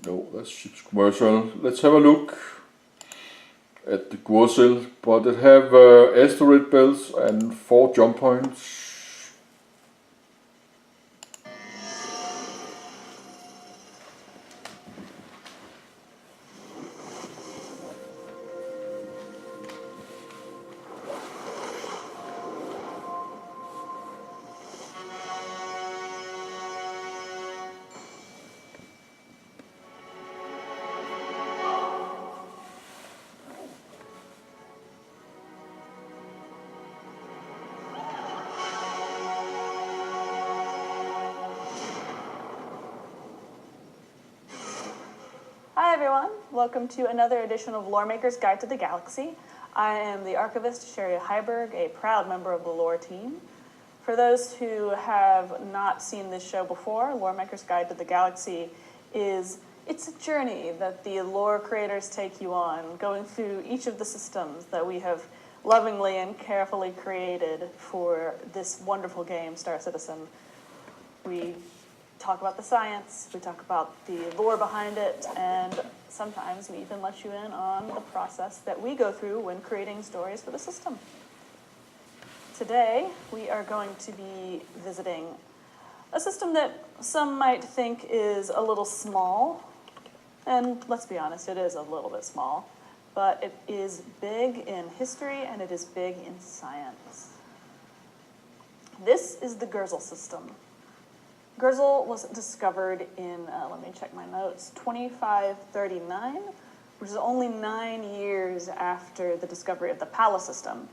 No, that's ship's commercial. Let's have a look at the Gursil, but it have asteroid belts and 4 jump points. Hi everyone, welcome to another edition of Loremaker's Guide to the Galaxy. I am the archivist Sherry Heiberg, a proud member of the lore team. For those who have not seen this show before, Loremaker's Guide to the Galaxy it's a journey that the lore creators take you on, going through each of the systems that we have lovingly and carefully created for this wonderful game, Star Citizen. We talk about the science, we talk about the lore behind it, and sometimes we even let you in on the process that we go through when creating stories for the system. Today, we are going to be visiting a system that some might think is a little small, and let's be honest, it is a little bit small, but it is big in history and it is big in science. This is the Gursil system. Gursil was discovered in, let me check my notes, 2539, which is only 9 years after the discovery of the Palace system.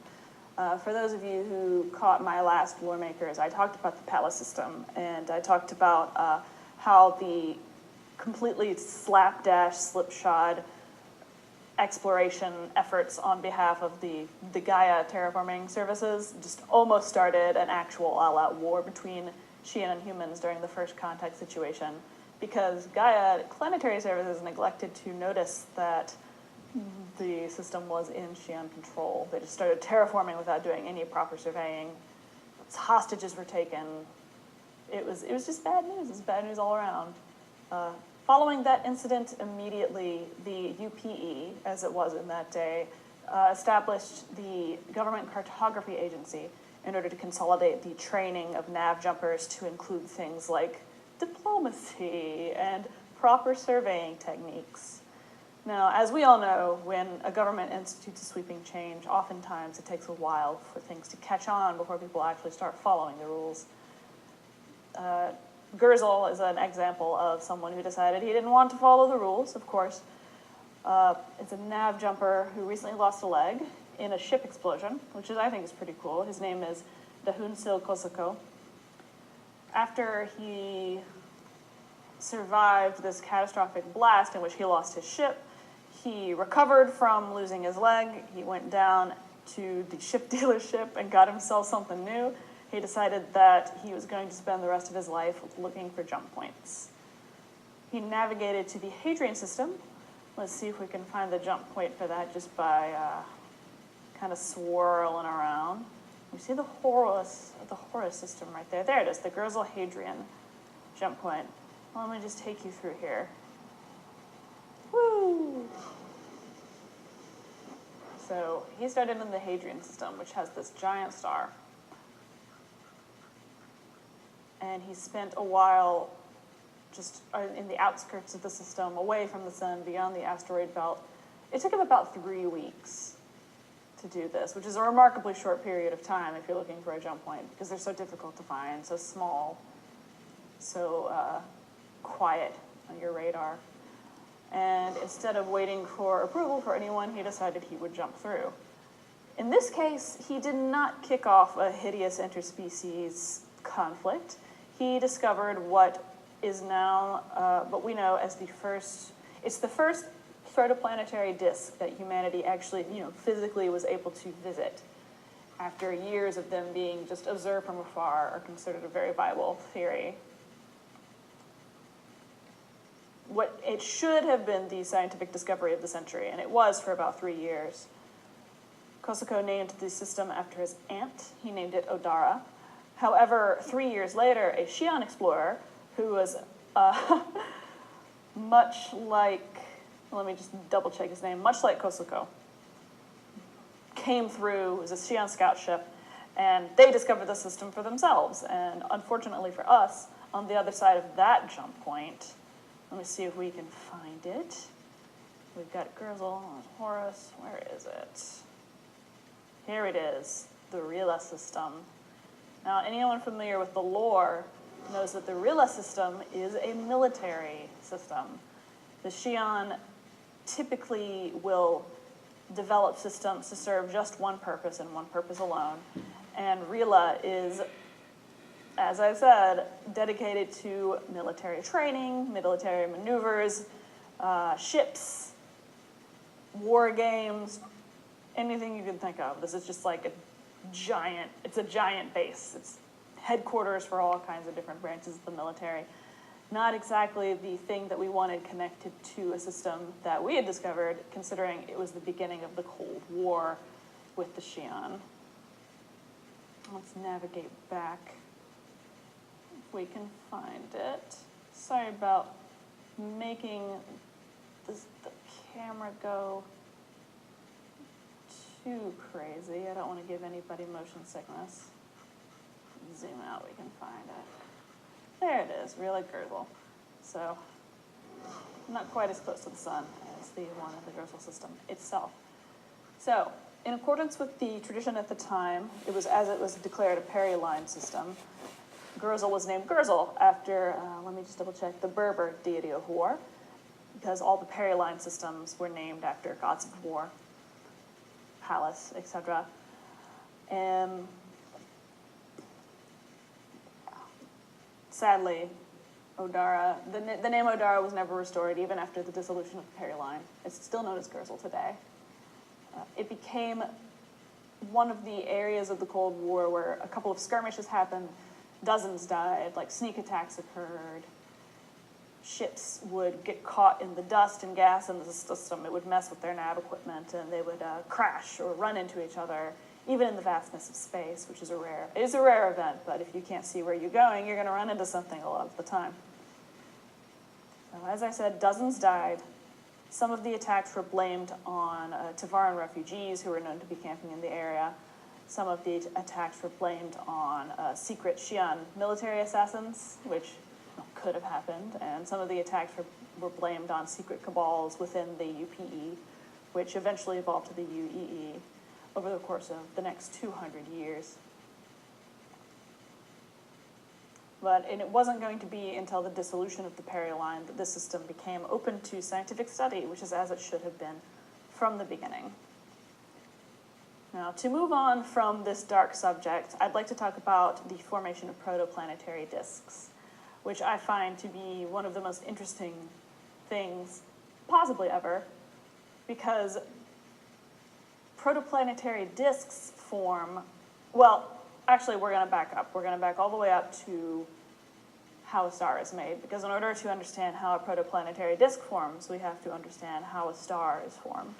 For those of you who caught my last Lore Makers, I talked about the Palace system, and I talked about how the completely slapdash, slipshod exploration efforts on behalf of the Gaia terraforming services just almost started an actual all-out war between Xi'an and humans during the first contact situation, because Gaia Planetary Services neglected to notice that the system was in Xi'an control. They just started terraforming without doing any proper surveying. Hostages were taken. It was just bad news. It was bad news all around. Following that incident, immediately the UPE, as it was in that day, established the Government Cartography Agency in order to consolidate the training of nav jumpers to include things like diplomacy and proper surveying techniques. Now, as we all know, when a government institutes a sweeping change, oftentimes it takes a while for things to catch on before people actually start following the rules. Gursil is an example of someone who decided he didn't want to follow the rules, of course. It's a nav jumper who recently lost a leg in a ship explosion, which I think is pretty cool. His name is Dahunsil Kosako. After he survived this catastrophic blast in which he lost his ship, he recovered from losing his leg. He went down to the ship dealership and got himself something new. He decided that he was going to spend the rest of his life looking for jump points. He navigated to the Hadrian system. Let's see if we can find the jump point for that just by kind of swirling around. You see the Horus system right there. There it is, the Gursil Hadrian jump point. Well, let me just take you through here. Woo! So he started in the Hadrian system, which has this giant star. And he spent a while just in the outskirts of the system, away from the sun, beyond the asteroid belt. It took him about 3 weeks to do this, which is a remarkably short period of time if you're looking for a jump point, because they're so difficult to find, so small, so quiet on your radar. And instead of waiting for approval for anyone, he decided he would jump through. In this case, he did not kick off a hideous interspecies conflict. He discovered what is now what we know as the first protoplanetary disk that humanity actually, physically was able to visit after years of them being just observed from afar, are considered a very viable theory. What it should have been the scientific discovery of the century, and it was for about 3 years. Kosako named the system after his aunt. He named it Odara. However, 3 years later, a Xi'an explorer who was much like, let me just double check his name, much like Kosuko, came through as a Xi'an scout ship, and they discovered the system for themselves. And unfortunately for us, on the other side of that jump point, let me see if we can find it. We've got Gurzel, Horus, where is it? Here it is, the Rila system. Now, anyone familiar with the lore knows that the Rila system is a military system. The Xi'an typically will develop systems to serve just one purpose and one purpose alone. And Rila is, as I said, dedicated to military training, military maneuvers, ships, war games, anything you can think of. This is just like it's a giant base. It's headquarters for all kinds of different branches of the military. Not exactly the thing that we wanted connected to a system that we had discovered, considering it was the beginning of the Cold War with the Xi'an. Let's navigate back if we can find it. Sorry about making the camera go too crazy. I don't want to give anybody motion sickness. Zoom out, we can find it. There it is, really Gurzel. So, not quite as close to the sun as the one in the Gurzel system itself. So, in accordance with the tradition at the time, it was declared a peri-line system. Gurzel was named Gurzel after, let me just double check, the Berber deity of war, because all the peri-line systems were named after gods of war, Pallas, etc. And sadly, Odara, the name Odara was never restored even after the dissolution of the peri-line. It's still known as Gurzel today. It became one of the areas of the Cold War where a couple of skirmishes happened, dozens died, like sneak attacks occurred, ships would get caught in the dust and gas in the system. It would mess with their nav equipment, and they would crash or run into each other, even in the vastness of space, which is a rare event, but if you can't see where you're going, you're going to run into something a lot of the time. So, as I said, dozens died. Some of the attacks were blamed on Tavaran refugees who were known to be camping in the area. Some of the attacks were blamed on secret Xi'an military assassins, which could have happened, and some of the attacks were blamed on secret cabals within the UPE, which eventually evolved to the UEE over the course of the next 200 years. But it wasn't going to be until the dissolution of the peri-line that the system became open to scientific study, which is as it should have been from the beginning. Now, to move on from this dark subject, I'd like to talk about the formation of protoplanetary disks, which I find to be one of the most interesting things possibly ever, because protoplanetary disks form, well, actually we're going to back up. We're going to back all the way up to how a star is made, because in order to understand how a protoplanetary disk forms, we have to understand how a star is formed.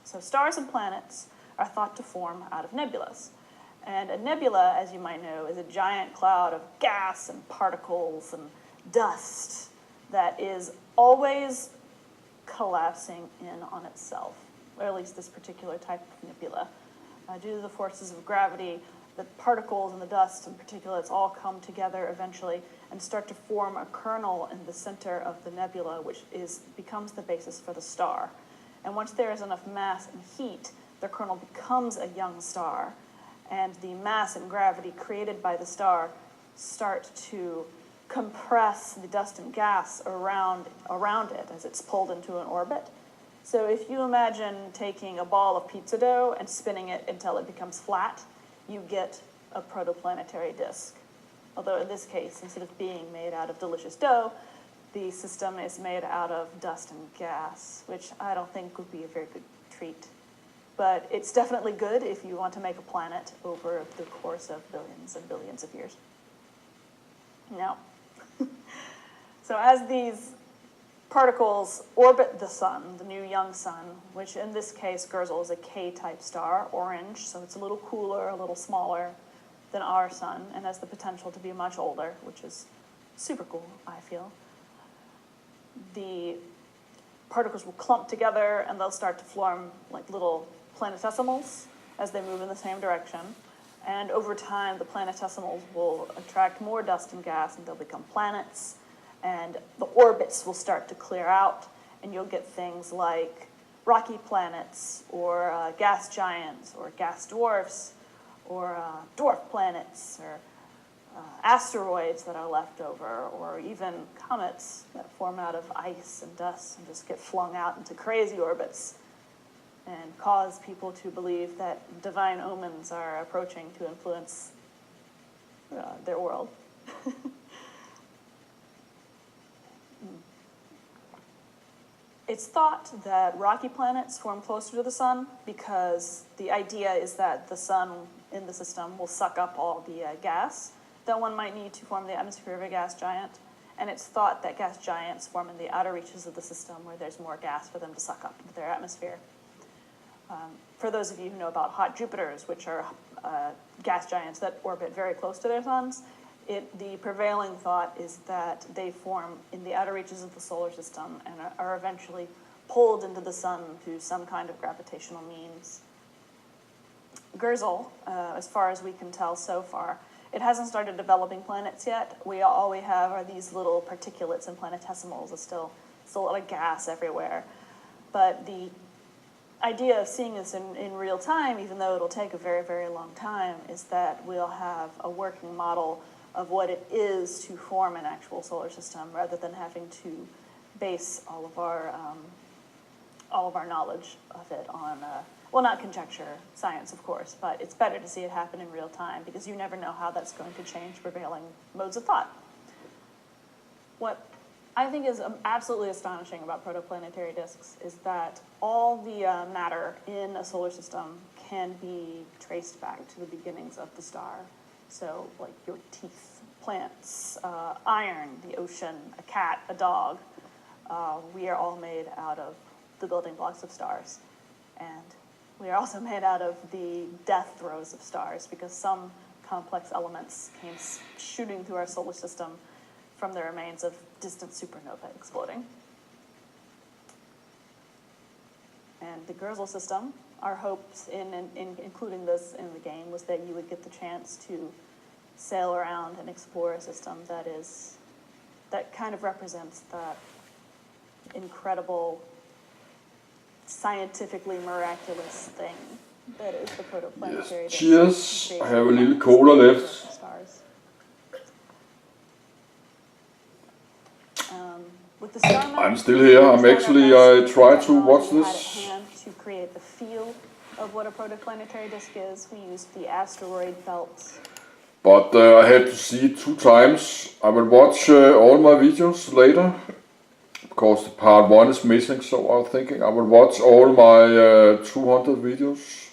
So stars and planets are thought to form out of nebulas. And a nebula, as you might know, is a giant cloud of gas and particles and dust that is always collapsing in on itself, or at least this particular type of nebula. Due to the forces of gravity, the particles and the dust and particulates all come together eventually and start to form a kernel in the center of the nebula, which becomes the basis for the star. And once there is enough mass and heat, the kernel becomes a young star, and the mass and gravity created by the star start to compress the dust and gas around it as it's pulled into an orbit. So if you imagine taking a ball of pizza dough and spinning it until it becomes flat, you get a protoplanetary disk. Although in this case, instead of being made out of delicious dough, the system is made out of dust and gas, which I don't think would be a very good treat. But it's definitely good if you want to make a planet over the course of billions and billions of years. Now, so as these particles orbit the sun, the new young sun, which in this case, Gurzel is a K-type star, orange, so it's a little cooler, a little smaller than our sun, and has the potential to be much older, which is super cool, I feel. The particles will clump together and they'll start to form like little planetesimals as they move in the same direction. And over time, the planetesimals will attract more dust and gas and they'll become planets. And the orbits will start to clear out and you'll get things like rocky planets or gas giants or gas dwarfs or dwarf planets or asteroids that are left over, or even comets that form out of ice and dust and just get flung out into crazy orbits and cause people to believe that divine omens are approaching to influence their world. It's thought that rocky planets form closer to the sun because the idea is that the sun in the system will suck up all the gas that one might need to form the atmosphere of a gas giant. And it's thought that gas giants form in the outer reaches of the system where there's more gas for them to suck up into their atmosphere. For those of you who know about hot Jupiters, which are gas giants that orbit very close to their suns, the prevailing thought is that they form in the outer reaches of the solar system and are eventually pulled into the sun through some kind of gravitational means. Gurzel, as far as we can tell so far, it hasn't started developing planets yet. All we have are these little particulates and planetesimals. There's still a lot of gas everywhere. But the idea of seeing this in real time, even though it'll take a very, very long time, is that we'll have a working model of what it is to form an actual solar system rather than having to base all of our knowledge of it on well, not conjecture, science, of course, but it's better to see it happen in real time because you never know how that's going to change prevailing modes of thought. What I think is absolutely astonishing about protoplanetary disks is that all the matter in a solar system can be traced back to the beginnings of the star. So, like your teeth, plants, iron, the ocean, a cat, a dog. We are all made out of the building blocks of stars. And we are also made out of the death throes of stars because some complex elements came shooting through our solar system from the remains of distant supernovae exploding. And the Gurzel system, our hopes in including this in the game was that you would get the chance to sail around and explore a system that kind of represents that incredible, scientifically miraculous thing that is the protoplanetary disk. Cheers. I have a little cola left. Stars. With the Starmap, I'm still here. I try to watch this. At hand to create the feel of what a protoplanetary disk is, we used the asteroid belts. But I had to see it 2 times. I will watch all my videos later. Because the part 1 is missing, so I'm thinking I will watch all my 200 videos.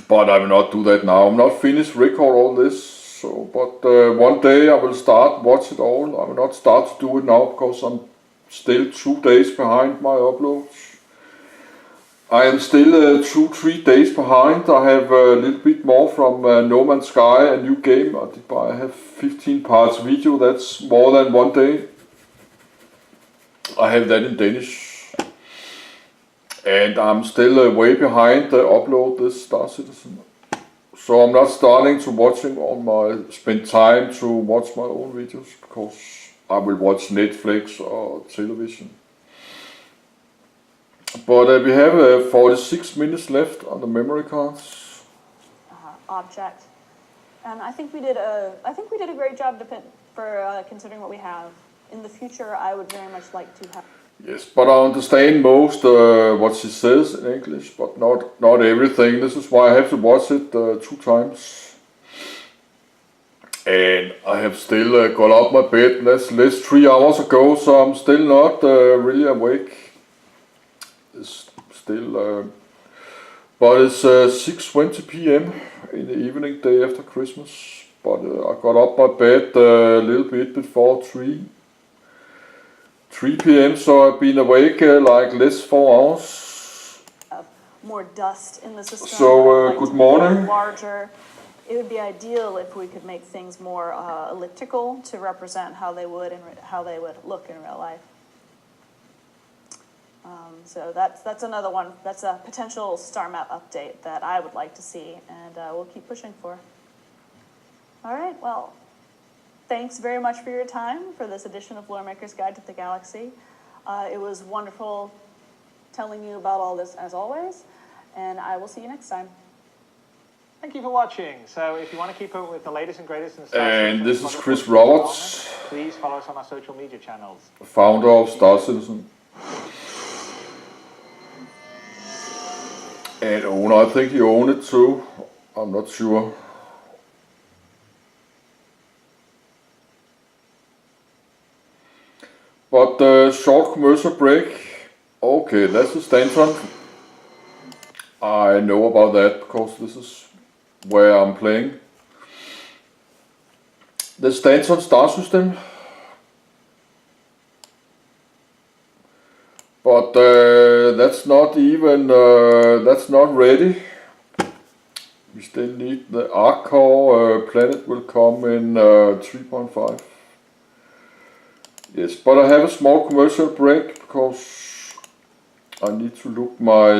But I will not do that now. I'm not finished record all this. So, but one day I will start watch it all. I will not start to do it now because I'm still 2 days behind my uploads. I am still 2-3 days behind. I have a little bit more from No Man's Sky, a new game. I have 15 parts video. That's more than 1 day. I have that in Danish, and I'm still way behind the upload this Star Citizen. So I'm not starting to spend time to watch my own videos because I will watch Netflix or television. But we have 46 minutes left on the memory cards. Object, and I think we did a great job for considering what we have. In the future, I would very much like to have. Yes, but I understand most what she says in English, but not everything. This is why I have to watch it 2 times. And I have still got up my bed less 3 hours ago, so I'm still not really awake. It's still, but it's 6:20 p.m. in the evening, day after Christmas. But I got up my bed a little bit before 3 p.m. so I've been awake like less 4 hours. More dust in the system. So good morning. Larger it would be ideal if we could make things more elliptical to represent how they would look in real life. So that's another one. That's a potential Starmap update that I would like to see, and we'll keep pushing for. All right, well, thanks very much for your time for this edition of Lore Maker's Guide to the Galaxy. It was wonderful telling you about all this as always, and I will see you next time. Thank you for watching. So if you want to keep up with the latest and greatest in Star And Citizen, this is Chris Roberts, please follow us on our social media channels. founder of Star Citizen. And owner, I think you own it too. I'm not sure. But short commercial break. Okay, that's a Stanton. I know about that because this is where I'm playing. The Stanton Star System. But that's not even, that's not ready. We still need the Arc Core planet will come in 3.5. Yes, but I have a small commercial break because I need to look my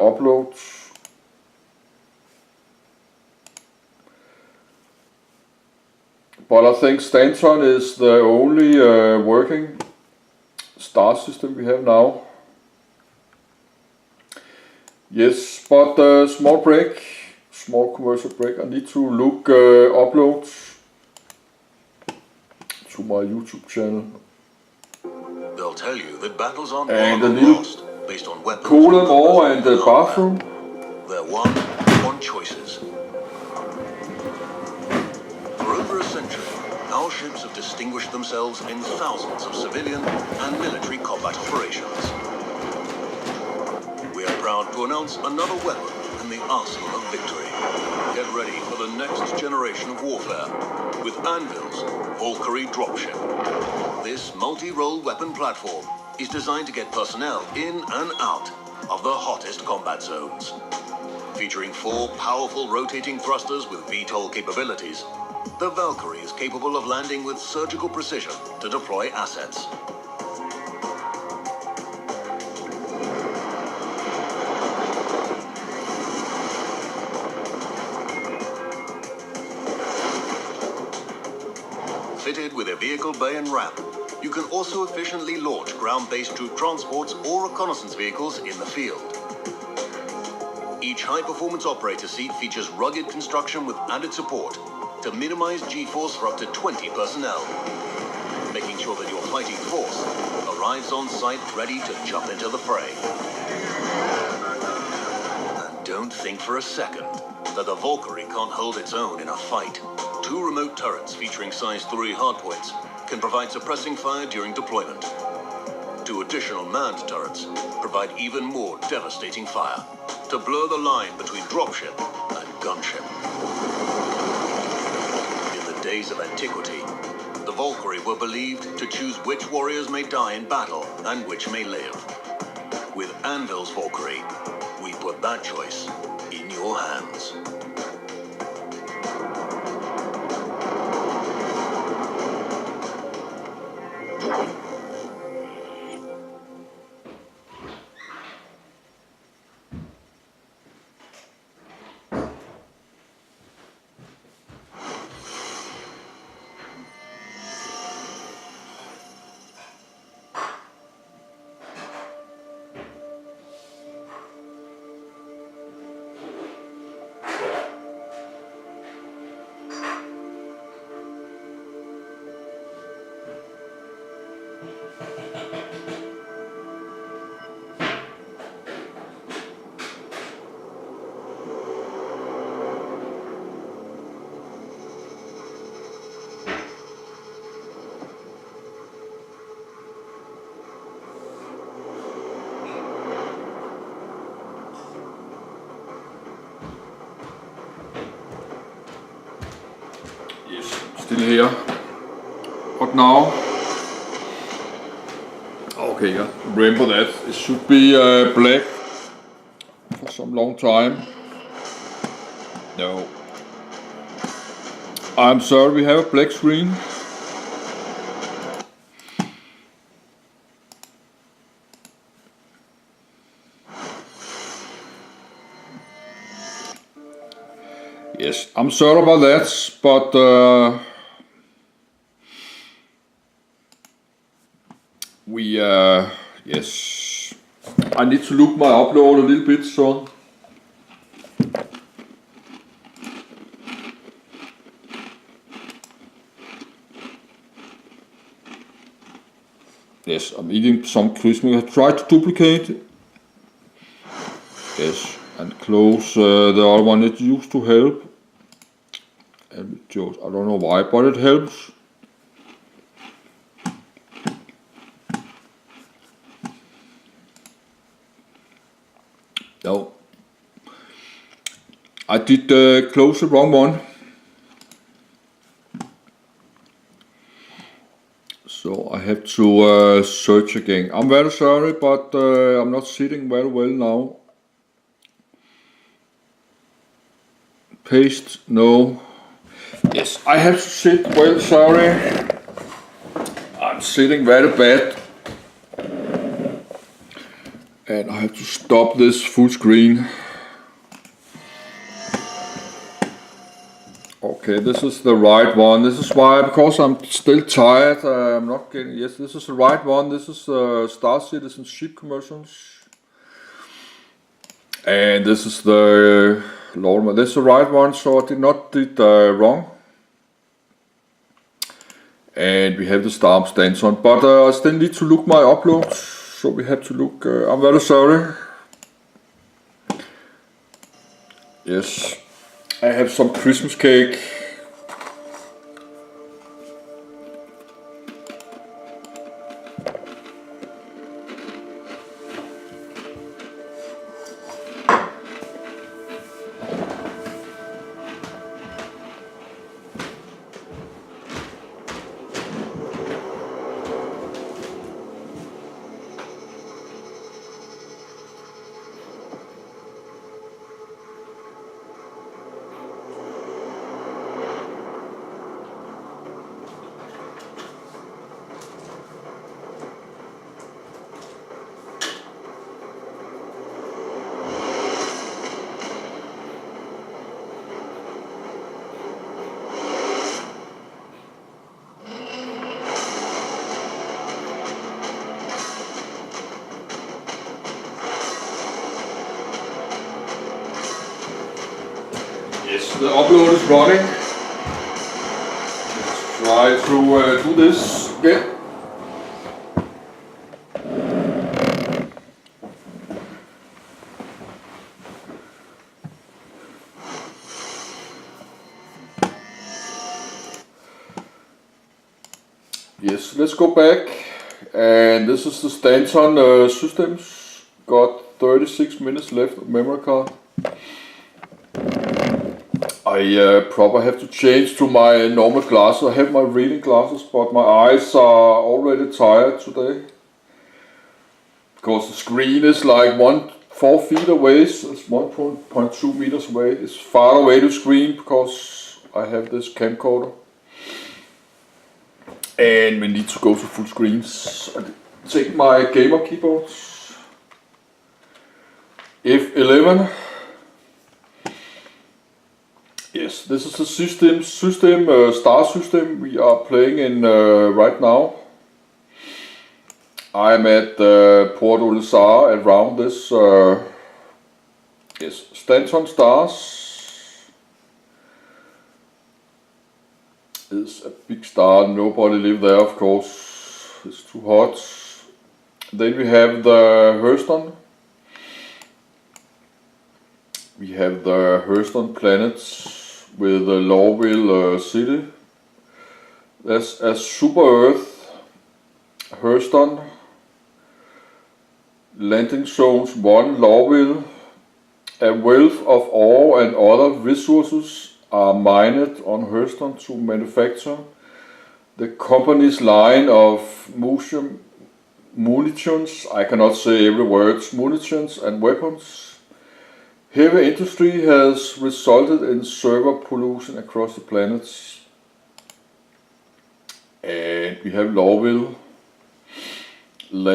uploads. But I think Stanton is the only working star system we have now. Yes, but small break, small commercial break. I need to look uploads to my YouTube channel. They'll tell you that battles aren't And won a or little lost based on weapons. cooler more and the bathroom. They're won choices. For over a century, our ships have distinguished themselves in thousands of civilian and military combat operations. We are proud to announce another weapon in the arsenal of victory. Get ready for the next generation of warfare with Anvil's Valkyrie dropship. This multi-role weapon platform is designed to get personnel in and out of the hottest combat zones. Featuring 4 powerful rotating thrusters with VTOL capabilities, the Valkyrie is capable of landing with surgical precision to deploy assets. Fitted with a vehicle bay and ramp, you can also efficiently launch ground-based troop transports or reconnaissance vehicles in the field. Each high-performance operator seat features rugged construction with added support to minimize G-force for up to 20 personnel, making sure that your fighting force arrives on site ready to jump into the fray. And don't think for a second that the Valkyrie can't hold its own in a fight. 2 remote turrets featuring size 3 hardpoints can provide suppressing fire during deployment. 2 additional manned turrets provide even more devastating fire to blur the line between dropship and gunship. In the days of antiquity, the Valkyrie were believed to choose which warriors may die in battle and which may live. With Anvil's Valkyrie, we put that choice in your hands. Still here. What now? Okay, yeah. Remember that. It should be black for some long time. No. I'm sorry, we have a black screen. Yes, I'm sorry about that, but yes, I need to look my upload a little bit, so. Yes, I'm eating some Christmas. I tried to duplicate. Yes, and close the other one. It used to help. And just, I don't know why, but it helps. No, I did close the wrong one. So I have to search again. I'm very sorry, but I'm not sitting very well now. Paste, no. Yes, I have to sit well, sorry. I'm sitting very bad. And I have to stop this full screen. Okay, this is the right one. This is why, because I'm still tired, I'm not getting, yes, this is the right one. This is Star Citizen ship commercials. And this is the Lord, this is the right one, so I did not did wrong. And we have the Star stance on, but I still need to look my uploads, so we have to look, I'm very sorry. Yes, I have some Christmas cake. Yes, the upload is running. Let's try to do this again. Yes, let's go back. And this is the Stanton systems. Got 36 minutes left of memory card. I probably have to change to my normal glasses. I have my reading glasses, but my eyes are already tired today. Because the screen is like 4 feet away, it's 1.2 meters away. It's far away to screen because I have this camcorder. And we need to go to full screens. I take my gamer keyboards. F11. Yes, this is the system Star system we are playing in right now. I'm at Port Olisar around this yes, Stanton Stars. It's a big star, nobody live there of course, it's too hot. Then we have the Hurston. We have the Hurston planets with the Lorville city. There's a super Earth, Hurston, landing zones 1, Lorville. A wealth of ore and other resources are mined on Hurston to manufacture the company's line of munitions, I cannot say every word, munitions and weapons. Heavy industry has resulted in server pollution across the planets. we have Lorville. Let